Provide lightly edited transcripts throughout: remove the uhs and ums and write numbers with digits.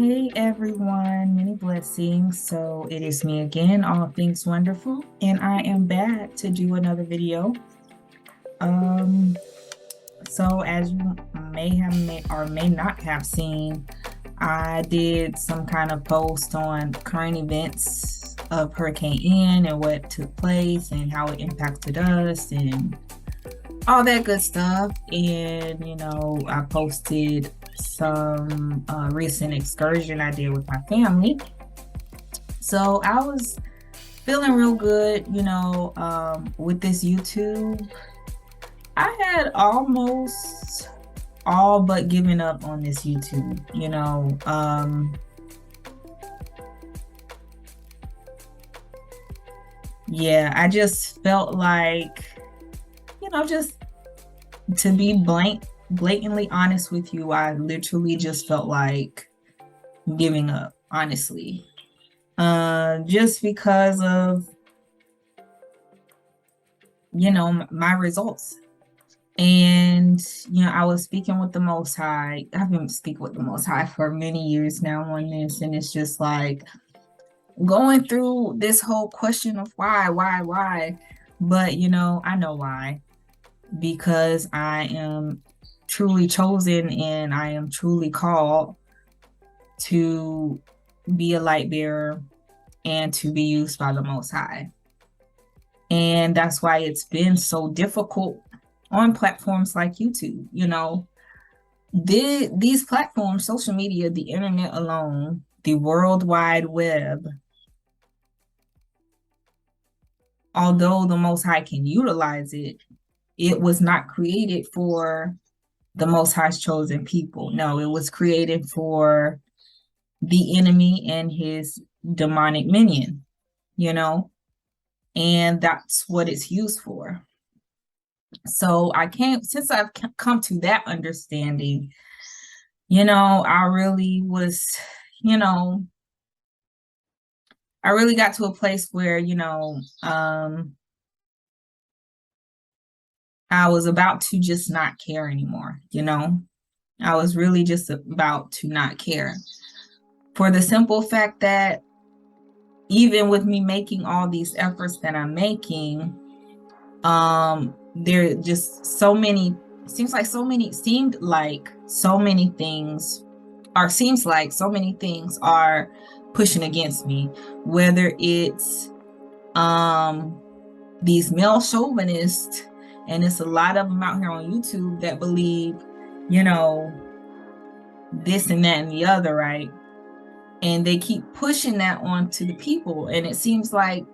Hey everyone, many blessings. So it is me again, All Things Wonderful, and I am back to do another video. Um, so as you may not have seen, I did some kind of post on current events of Hurricane Ian and what took place and how it impacted us and all that good stuff. And I posted some recent excursion I did with my family. So I was feeling real good, with this YouTube. I had almost all but given up on this YouTube. Yeah, I just felt like, just to be blatantly honest with you, I literally just felt like giving up, honestly. Just because of, my results. And, I was speaking with the Most High. I've been speaking with the Most High for many years now on this. And it's just like going through this whole question of why. But, I know why. Because I am truly chosen and I am truly called to be a light bearer and to be used by the Most High. And that's why it's been so difficult on platforms like YouTube. These platforms, social media, the internet alone, the World Wide Web, although the Most High can utilize it, it was not created for the Most High's chosen people. No, it was created for the enemy and his demonic minion, and that's what it's used for. So since I've come to that understanding, I really was, I really got to a place where, I was about to just not care anymore. I was really just about to not care for the simple fact that even with me making all these efforts that I'm making, there just seemed like so many things are pushing against me, whether it's these male chauvinists, and it's a lot of them out here on YouTube that believe, this and that and the other, right? And they keep pushing that onto the people, and it seems like,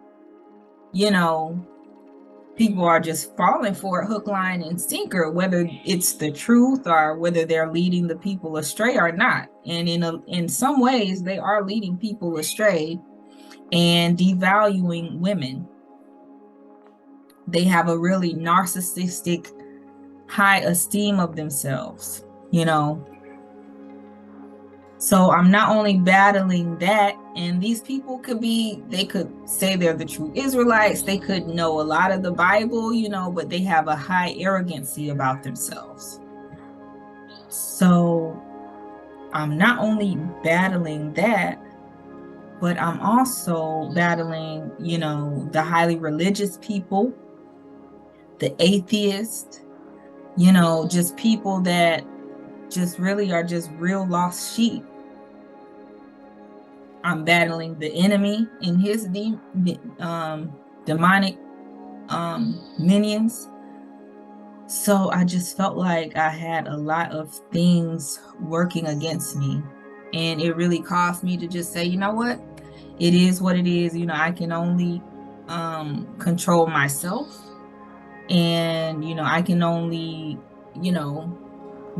people are just falling for it hook, line, and sinker, whether it's the truth or whether they're leading the people astray or not. And in some ways, they are leading people astray and devaluing women. They have a really narcissistic, high esteem of themselves, So I'm not only battling that, and these people they could say they're the true Israelites, they could know a lot of the Bible, but they have a high arrogancy about themselves. So I'm not only battling that, but I'm also battling, the highly religious people, the atheists, just people that just really are just real lost sheep. I'm battling the enemy and his demonic minions. So I just felt like I had a lot of things working against me. And it really caused me to just say, you know what? It is what it is. I can only control myself. And, I can only,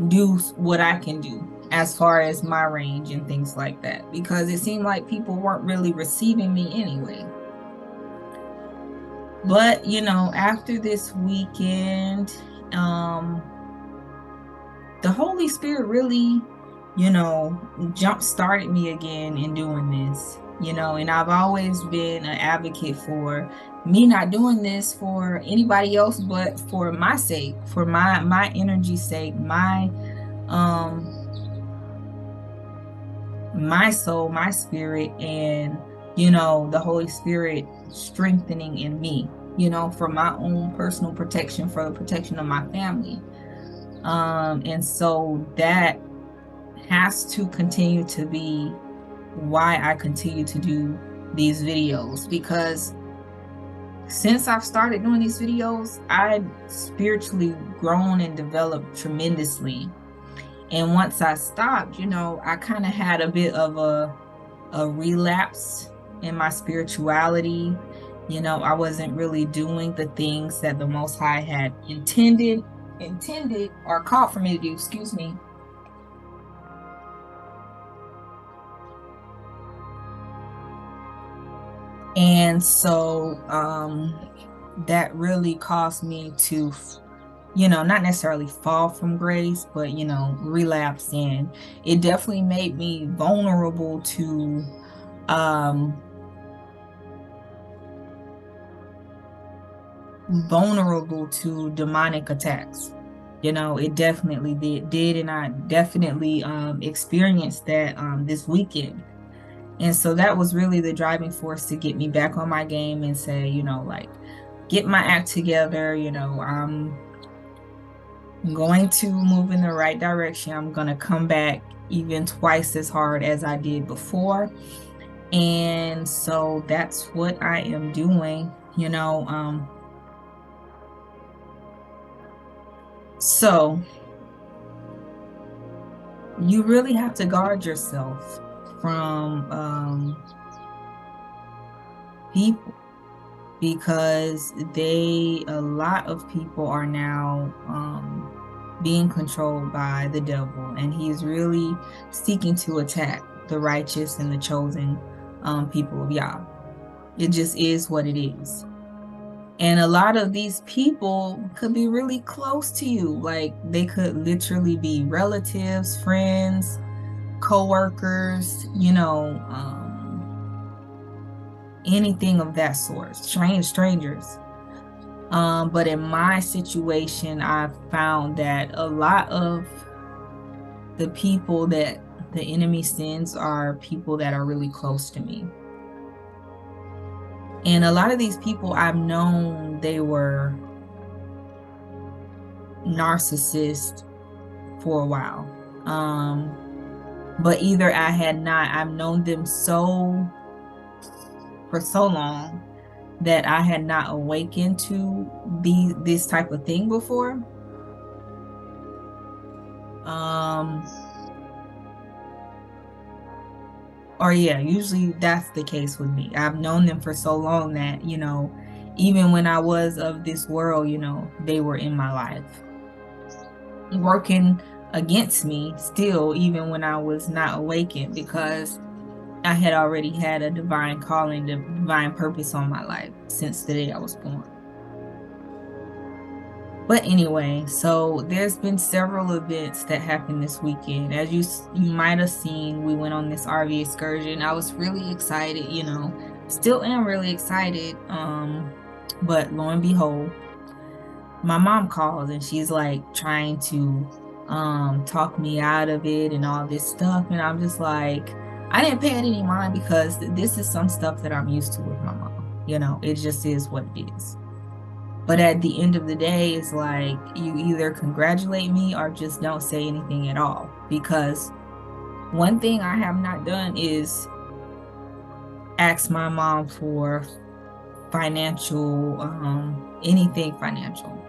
do what I can do as far as my range and things like that, because it seemed like people weren't really receiving me anyway. But after this weekend, the Holy Spirit really, jump started me again in doing this, and I've always been an advocate for me not doing this for anybody else, but for my sake, for my energy's sake, my my soul, my spirit, and, you know, the Holy Spirit strengthening in me, you know, for my own personal protection, for the protection of my family. And so that has to continue to be why I continue to do these videos, because since I've started doing these videos, I've spiritually grown and developed tremendously. And once I stopped, you know, I kind of had a bit of a relapse in my spirituality. You know, I wasn't really doing the things that the Most High had intended or called for me to do, excuse me. And so that really caused me to, you know, not necessarily fall from grace, but, you know, relapse in. It definitely made me vulnerable to demonic attacks. You know, it definitely did, and I definitely experienced that this weekend. And so that was really the driving force to get me back on my game and say, you know, like, get my act together. You know, I'm going to move in the right direction. I'm going to come back even twice as hard as I did before. And so that's what I am doing, you know. So you really have to guard yourself from people, because a lot of people are now being controlled by the devil, and he's really seeking to attack the righteous and the chosen people of Yah. It just is what it is. And a lot of these people could be really close to you. Like, they could literally be relatives, friends, co-workers, you know, anything of that sort, strangers. But in my situation, I've found that a lot of the people that the enemy sends are people that are really close to me. And a lot of these people I've known, they were narcissists for a while. But either I've known them for so long that I had not awakened to this type of thing before. Or yeah, usually that's the case with me. I've known them for so long that, you know, even when I was of this world, you know, they were in my life, working against me still, even when I was not awakened, because I had already had a divine calling, a divine purpose on my life since the day I was born. But anyway, so there's been several events that happened this weekend. As you might have seen, we went on this RV excursion. I was really excited, you know, still am really excited. But lo and behold, my mom calls and she's like trying to talk me out of it and all this stuff. And I'm just like, I didn't pay it any mind, because this is some stuff that I'm used to with my mom. You know, it just is what it is. But at the end of the day, it's like, you either congratulate me or just don't say anything at all. Because one thing I have not done is ask my mom for financial, anything financial.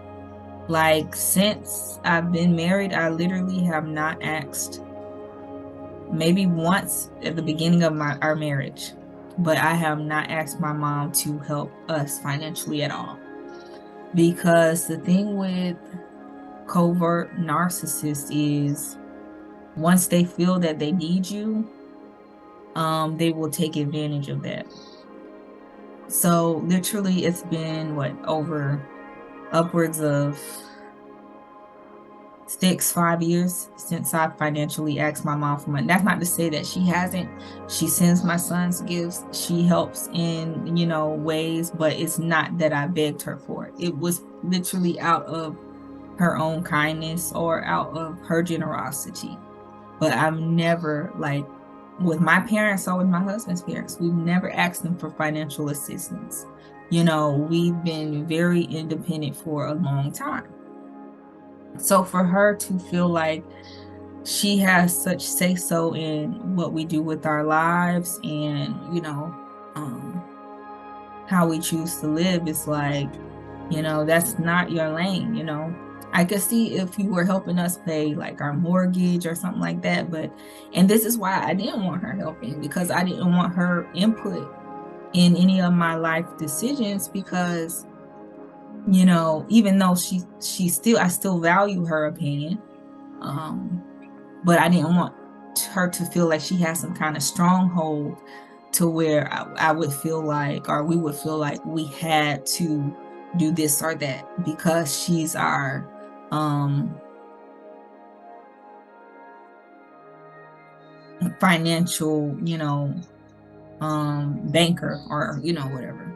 Like, since I've been married, I literally have not asked, maybe once at the beginning of our marriage, but I have not asked my mom to help us financially at all. Because the thing with covert narcissists is, once they feel that they need you, they will take advantage of that. So literally, it's been upwards of 5 years since I financially asked my mom for money. That's not to say that she hasn't. She sends my sons gifts. She helps in, you know, ways, but it's not that I begged her for it. It was literally out of her own kindness or out of her generosity. But I've never, like, with my parents or with my husband's parents, we've never asked them for financial assistance. You know, we've been very independent for a long time. So for her to feel like she has such say-so in what we do with our lives and, you know, how we choose to live, is like, you know, that's not your lane, you know. I could see if you were helping us pay like our mortgage or something like that, but, and this is why I didn't want her helping, because I didn't want her input in any of my life decisions, because, you know, even though I still value her opinion, but I didn't want her to feel like she has some kind of stronghold to where I would feel like, or we would feel like we had to do this or that because she's our financial, you know, banker, or, you know, whatever.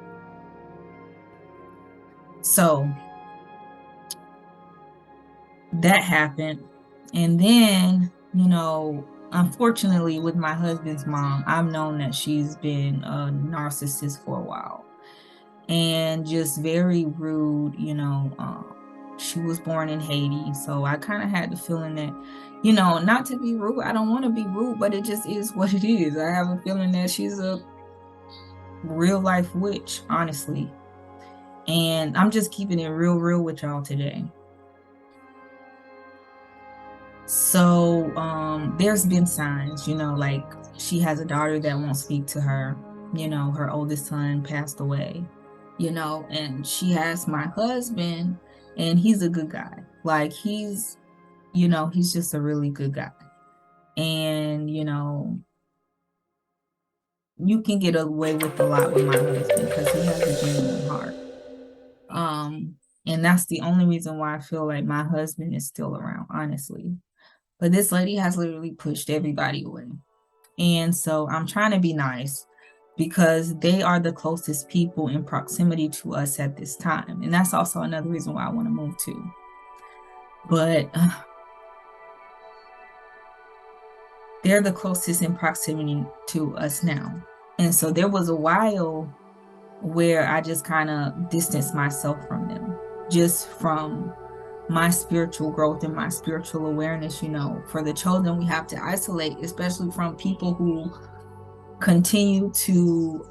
So that happened. And then, you know, unfortunately with my husband's mom, I've known that she's been a narcissist for a while and just very rude, you know. She was born in Haiti, so I kind of had the feeling that, you know, not to be rude, I don't want to be rude, but it just is what it is. I have a feeling that she's a real life witch, honestly. And I'm just keeping it real with y'all today. So there's been signs, you know, like she has a daughter that won't speak to her, you know, her oldest son passed away, you know, and she has my husband, and he's a good guy. Like he's, you know, he's just a really good guy. And, you know, you can get away with a lot with my husband because he has a genuine heart. And that's the only reason why I feel like my husband is still around, honestly. But this lady has literally pushed everybody away. And so I'm trying to be nice because they are the closest people in proximity to us at this time. And that's also another reason why I want to move too. But they're the closest in proximity to us now. And so there was a while where I just kind of distanced myself from them, just from my spiritual growth and my spiritual awareness. You know, for the chosen, we have to isolate, especially from people who continue to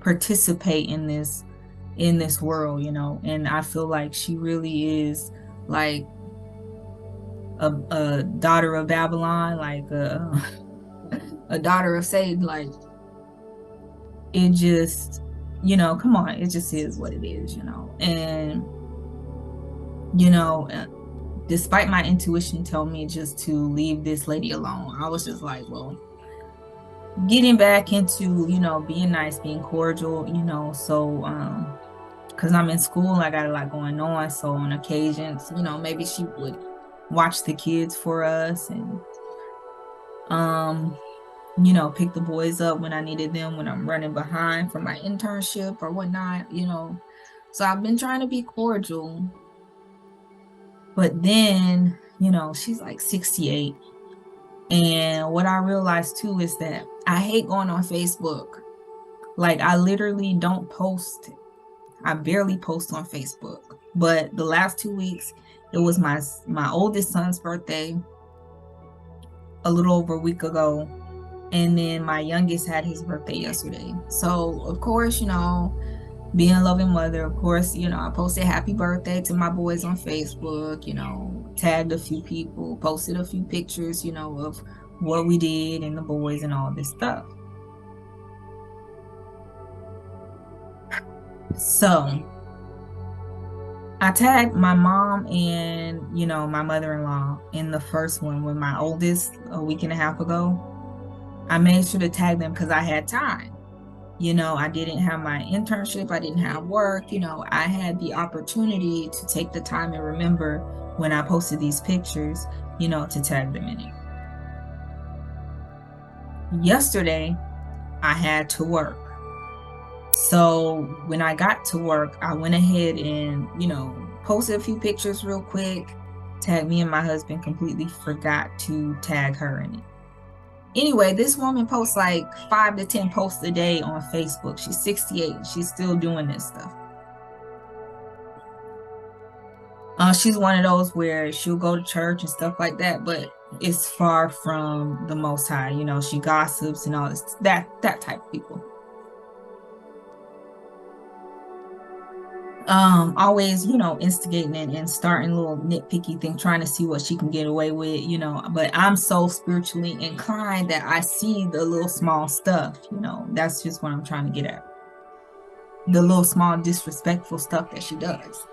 participate in this world, you know. And I feel like she really is like a daughter of Babylon, like a daughter of Satan. Like it just, you know, come on, it just is what it is, you know. And you know, despite my intuition telling me just to leave this lady alone, I was just like, well, getting back into, you know, being nice, being cordial, you know. So because I'm in school, I got a lot going on, so on occasions, you know, maybe she would watch the kids for us, and you know, pick the boys up when I needed them, when I'm running behind for my internship or whatnot, you know. So I've been trying to be cordial. But then, you know, she's like 68. And what I realized too is that I hate going on Facebook. Like I literally don't post. I barely post on Facebook. But the last 2 weeks, it was my oldest son's birthday a little over a week ago. And then my youngest had his birthday yesterday. So of course, you know, being a loving mother, of course, you know, I posted happy birthday to my boys on Facebook, you know, tagged a few people, posted a few pictures, you know, of what we did and the boys and all this stuff. So I tagged my mom and, you know, my mother-in-law in the first one with my oldest a week and a half ago. I made sure to tag them because I had time. You know, I didn't have my internship, I didn't have work, you know, I had the opportunity to take the time and remember when I posted these pictures, you know, to tag them in it. Yesterday, I had to work. So when I got to work, I went ahead and, you know, posted a few pictures real quick, tagged me and my husband, completely forgot to tag her in it. Anyway, this woman posts like 5 to 10 posts a day on Facebook. She's 68 and she's still doing this stuff. She's one of those where she'll go to church and stuff like that, but it's far from the Most High. You know, she gossips and all this, that type of people. Always, you know, instigating and starting little nitpicky things, trying to see what she can get away with, you know. But I'm so spiritually inclined that I see the little small stuff, you know. That's just what I'm trying to get at. The little small disrespectful stuff that she does.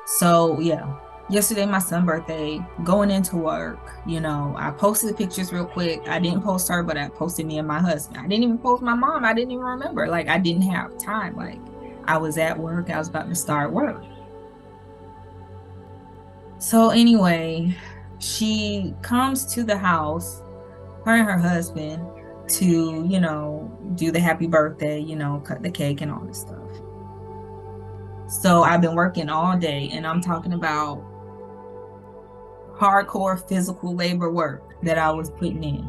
So yeah, yesterday my son's birthday, going into work, you know, I posted the pictures real quick. I didn't post her, but I posted me and my husband. I didn't even post my mom. I didn't even remember. Like, I didn't have time. Like, I was at work. I was about to start work. So anyway, she comes to the house, her and her husband, to, you know, do the happy birthday, you know, cut the cake and all this stuff. So I've been working all day, and I'm talking about hardcore physical labor work that I was putting in,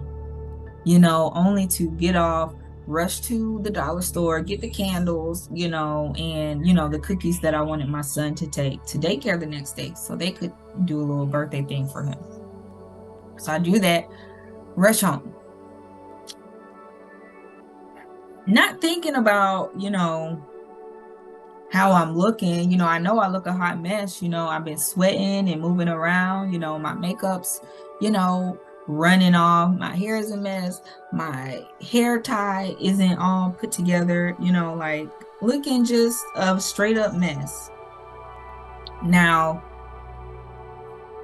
you know, only to get off, rush to the dollar store, get the candles, you know, and, you know, the cookies that I wanted my son to take to daycare the next day so they could do a little birthday thing for him. So I do that, rush home. Not thinking about, you know, how I'm looking. You know, I know I look a hot mess. You know, I've been sweating and moving around. You know, my makeup's, you know, running off. My hair is a mess. My hair tie isn't all put together. You know, like looking just a straight up mess. Now,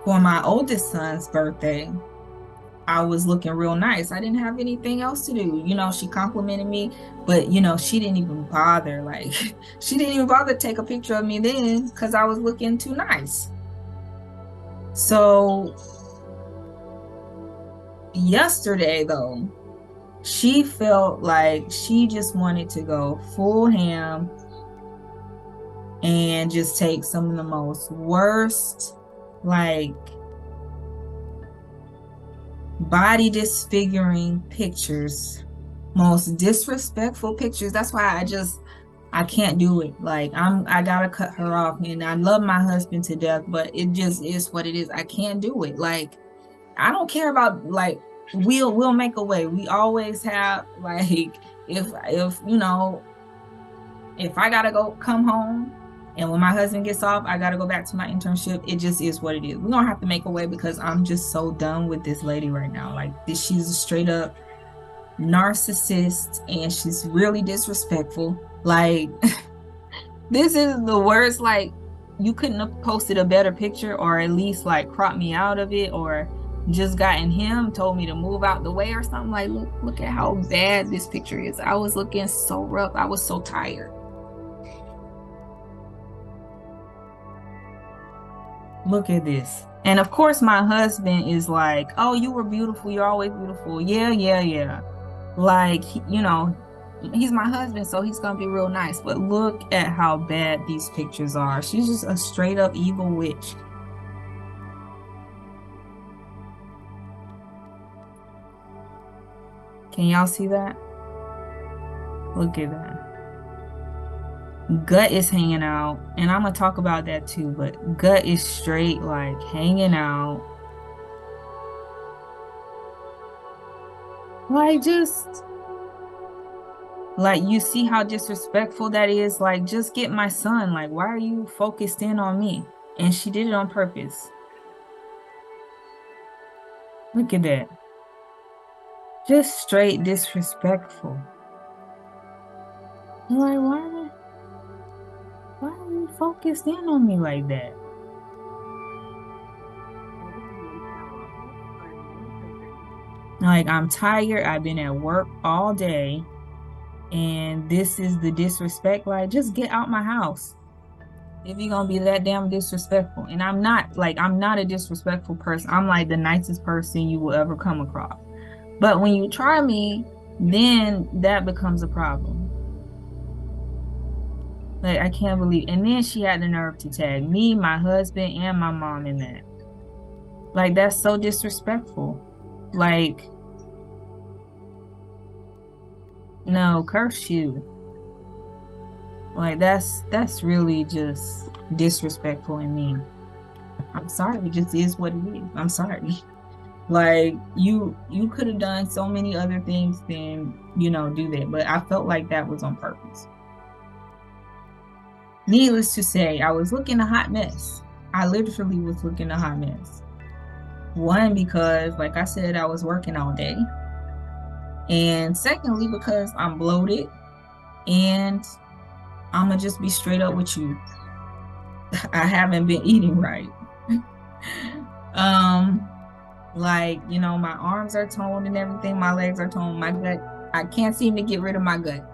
for my oldest son's birthday, I was looking real nice. I didn't have anything else to do. You know, she complimented me, but, you know, she didn't even bother. Like, she didn't even bother to take a picture of me then because I was looking too nice. So yesterday, though, she felt like she just wanted to go full ham and just take some of the most worst, like, body disfiguring pictures, most disrespectful pictures. That's why I can't do it. Like, I gotta cut her off. And I love my husband to death, but it just is what it is. I can't do it. Like, I don't care about, like, we'll make a way. We always have, like, if you know, if I gotta come home, and when my husband gets off, I got to go back to my internship. It just is what it is. We're going to have to make a way because I'm just so done with this lady right now. Like, she's a straight up narcissist and she's really disrespectful. Like, this is the worst. Like, you couldn't have posted a better picture or at least like crop me out of it or just gotten him, told me to move out the way or something. Like, look at how bad this picture is. I was looking so rough. I was so tired. Look at this. And of course, my husband is like, oh, you were beautiful. You're always beautiful. Yeah. Like, you know, he's my husband, so he's going to be real nice. But look at how bad these pictures are. She's just a straight up evil witch. Can y'all see that? Look at that. Gut is hanging out, and I'm gonna talk about that too, but gut is straight like hanging out, like, just like, you see how disrespectful that is. Like, just get my son. Like, why are you focused in on me? And she did it on purpose. Look at that. Just straight disrespectful. I'm like, why are you focused in on me like that? Like, I'm tired. I've been at work all day. And this is the disrespect. Like, just get out my house if you're gonna be that damn disrespectful. And I'm not a disrespectful person. I'm like the nicest person you will ever come across. But when you try me, then that becomes a problem. Like, I can't believe. And then she had the nerve to tag me, my husband, and my mom in that. Like, that's so disrespectful. Like, No, curse you. Like that's really just disrespectful and mean. I'm sorry, it just is what it is. I'm sorry. Like you could have done so many other things than, do that. But I felt like that was on purpose. Needless to say, I was looking a hot mess. I literally was looking a hot mess. One, because like I said, I was working all day. And secondly, because I'm bloated, and I'ma just be straight up with you. I haven't been eating right. um, like, my arms are toned and everything, my legs are toned, my gut, I can't seem to get rid of my gut.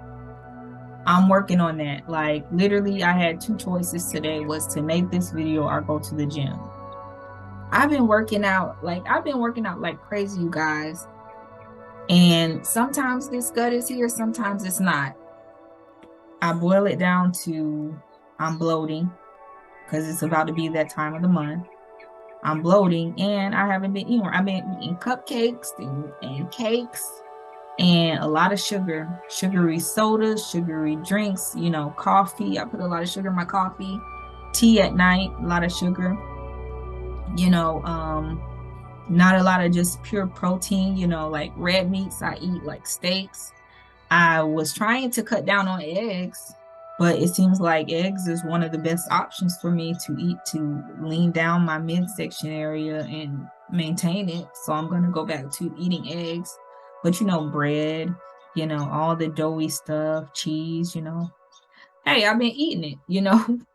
I'm working on that. Like literally, I had two choices today, was to make this video or go to the gym. I've been working out like crazy, you guys. And sometimes this gut is here, sometimes it's not. I boil it down to I'm bloating because it's about to be that time of the month. I'm bloating and I haven't been eating. I've been eating cupcakes and cakes and a lot of sugar, sugary sodas, sugary drinks, coffee. I put a lot of sugar in my coffee, tea at night, a lot of sugar, not a lot of just pure protein, like red meats. I eat like steaks. I was trying to cut down on eggs, but it seems like eggs is one of the best options for me to eat to lean down my midsection area and maintain it. So I'm going to go back to eating eggs. But, bread, all the doughy stuff, cheese, hey, I've been eating it,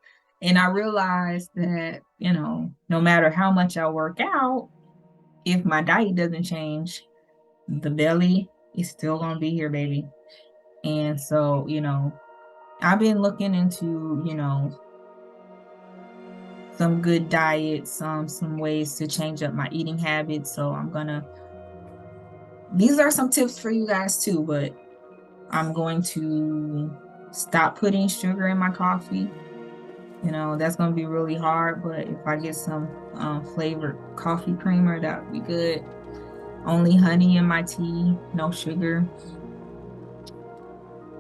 and I realized that, no matter how much I work out, if my diet doesn't change, the belly is still going to be here, baby. And so, I've been looking into, some good diets, some ways to change up my eating habits. So these are some tips for you guys too, but I'm going to stop putting sugar in my coffee. That's going to be really hard, but if I get some flavored coffee creamer, that would be good. Only honey in my tea, no sugar.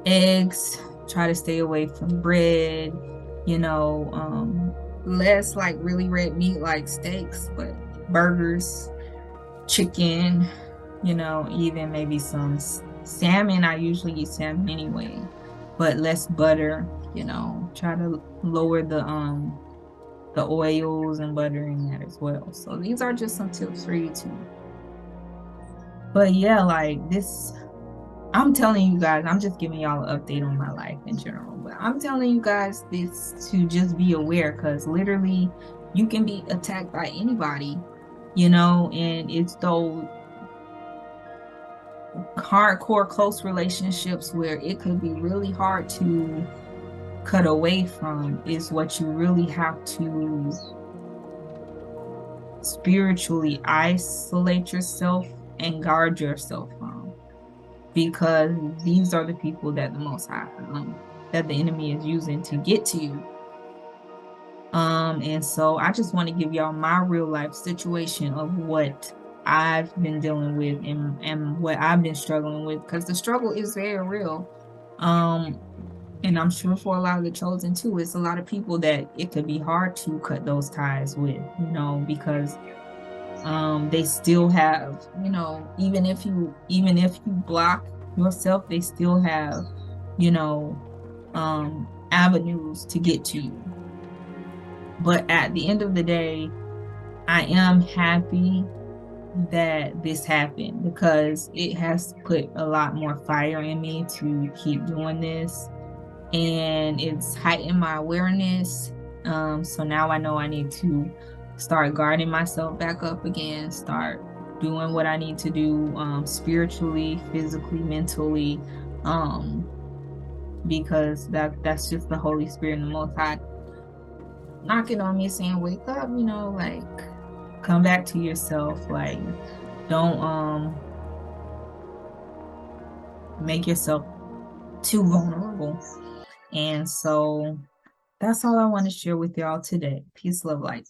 Eggs, try to stay away from bread, less like really red meat like steaks, but burgers, chicken, even maybe some salmon. I usually eat salmon anyway, but less butter, try to lower the oils and butter in that as well. So these are just some tips for you too. But yeah, like this, I'm telling you guys, I'm just giving y'all an update on my life in general, but I'm telling you guys this to just be aware, because literally you can be attacked by anybody, and it's those hardcore close relationships where it could be really hard to cut away from, is what you really have to spiritually isolate yourself and guard yourself from, because these are the people that the Most High, that the enemy is using to get to you. And so I just want to give y'all my real life situation of what I've been dealing with and what I've been struggling with, because the struggle is very real. And I'm sure for a lot of the chosen too, it's a lot of people that it could be hard to cut those ties with, because they still have, even if you block yourself, they still have, avenues to get to you. But at the end of the day, I am happy that this happened, because it has put a lot more fire in me to keep doing this, and it's heightened my awareness. So now I know I need to start guarding myself back up again, start doing what I need to do, spiritually, physically, mentally, because that's just the Holy Spirit and the Most High knocking on me saying, wake up, like come back to yourself, like don't make yourself too vulnerable. And so that's all I want to share with y'all today. Peace, love, light.